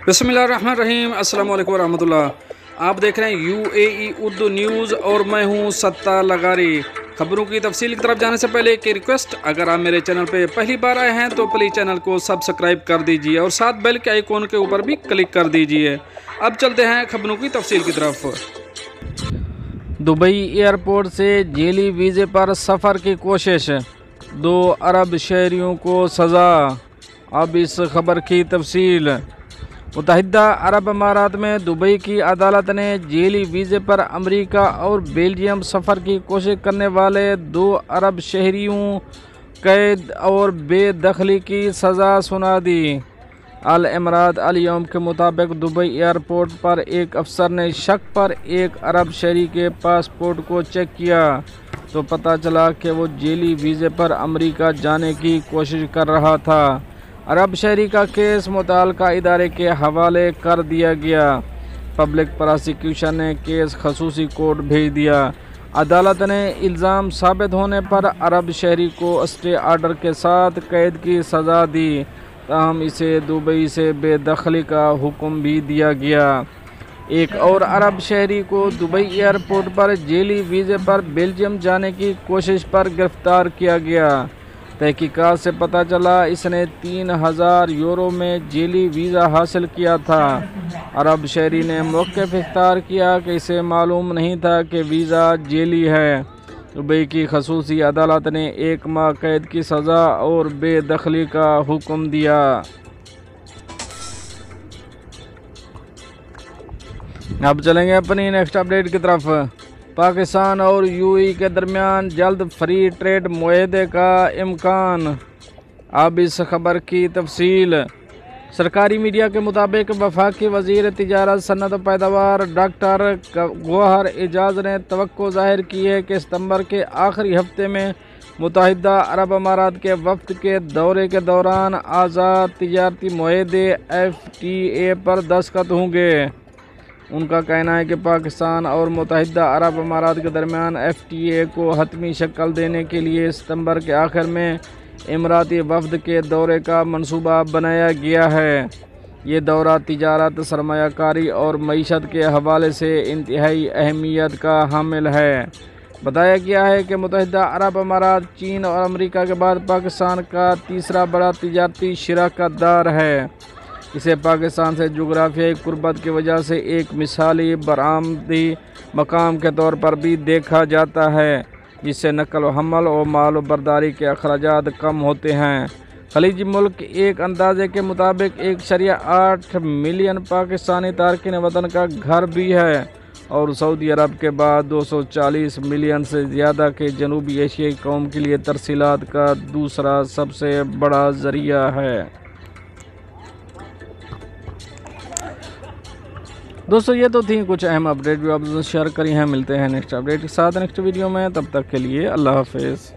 بسم اللہ الرحمن الرحیم۔ السلام علیکم ورحمۃ اللہ۔ آپ دیکھ رہے ہیں UAE اردو نیوز اور میں ہوں ستار لغاری۔ خبروں کی تفصیل کی طرف جانے سے پہلے ایک ریکویسٹ، اگر آپ میرے چینل پہ پہلی بار آئے ہیں تو پلیز چینل کو سبسکرائب کر دیجئے اور ساتھ بیل کے آئیکن کے اوپر بھی کلک کر دیجئے۔ اب چلتے ہیں خبروں کی تفصیل کی طرف۔ دبئی ایئرپورٹ سے جعلی ویزے پر سفر کی کوشش، 2 عرب شہریوں کو سزا۔ اب اس خبر کی تفصیل۔ متحدہ عرب امارات میں دبئی کی عدالت نے جعلی ویزے پر امریکہ اور بیلجیم سفر کی کوشش کرنے والے 2 عرب شہریوں قید اور بے دخلی کی سزا سنا دی۔ الامارات الیوم کے مطابق دبئی ایئرپورٹ پر ایک افسر نے شک پر ایک عرب شہری کے پاسپورٹ کو چیک کیا تو پتہ چلا کہ وہ جعلی ویزے پر امریکہ جانے کی کوشش کر رہا تھا۔ عرب شہری کا کیس متعلقہ ادارے کے حوالے کر دیا گیا۔ پبلک پراسیکیوشن نے کیس خصوصی کورٹ بھیج دیا۔ عدالت نے الزام ثابت ہونے پر عرب شہری کو اسٹے آرڈر کے ساتھ قید کی سزا دی، تاہم اسے دبئی سے بے دخلی کا حکم بھی دیا گیا۔ ایک اور عرب شہری کو دبئی ایئرپورٹ پر جعلی ویزے پر بیلجیم جانے کی کوشش پر گرفتار کیا گیا۔ تحقیقات سے پتہ چلا اس نے 3000 یورو میں جعلی ویزا حاصل کیا تھا۔ عرب شہری نے موقف اختیار کیا کہ اسے معلوم نہیں تھا کہ ویزا جعلی ہے۔ دبئی کی خصوصی عدالت نے 1 ماہ قید کی سزا اور بے دخلی کا حکم دیا۔ اب چلیں گے اپنی نیکسٹ اپڈیٹ کی طرف۔ پاکستان اور UAE کے درمیان جلد فری ٹریڈ معاہدے کا امکان۔ اب اس خبر کی تفصیل۔ سرکاری میڈیا کے مطابق وفاقی وزیر تجارت، صنعت و پیداوار ڈاکٹر گوہر اعجاز نے توقع ظاہر کی ہے کہ ستمبر کے آخری ہفتے میں متحدہ عرب امارات کے وفد کے دورے کے دوران آزاد تجارتی معاہدے FTA پر دستخط ہوں گے۔ ان کا کہنا ہے کہ پاکستان اور متحدہ عرب امارات کے درمیان FTA کو حتمی شکل دینے کے لیے ستمبر کے آخر میں اماراتی وفد کے دورے کا منصوبہ بنایا گیا ہے۔ یہ دورہ تجارت، سرمایہ کاری اور معیشت کے حوالے سے انتہائی اہمیت کا حامل ہے۔ بتایا گیا ہے کہ متحدہ عرب امارات چین اور امریکہ کے بعد پاکستان کا تیسرا بڑا تجارتی شراکت دار ہے۔ اسے پاکستان سے جغرافیائی قربت کی وجہ سے ایک مثالی برآمدی مقام کے طور پر بھی دیکھا جاتا ہے، جس سے نقل و حمل اور مال و برداری کے اخراجات کم ہوتے ہیں۔ خلیجی ملک ایک اندازے کے مطابق 1.8 ملین پاکستانی تارکین وطن کا گھر بھی ہے اور سعودی عرب کے بعد 240 ملین سے زیادہ کے جنوبی ایشیائی قوم کے لیے ترسیلات کا دوسرا سب سے بڑا ذریعہ ہے۔ دوستو یہ تو تھیں کچھ اہم اپڈیٹ جو آپ شیئر کری ہیں۔ ملتے ہیں نیکسٹ اپڈیٹ کے ساتھ نیکسٹ ویڈیو میں، تب تک کے لیے اللہ حافظ۔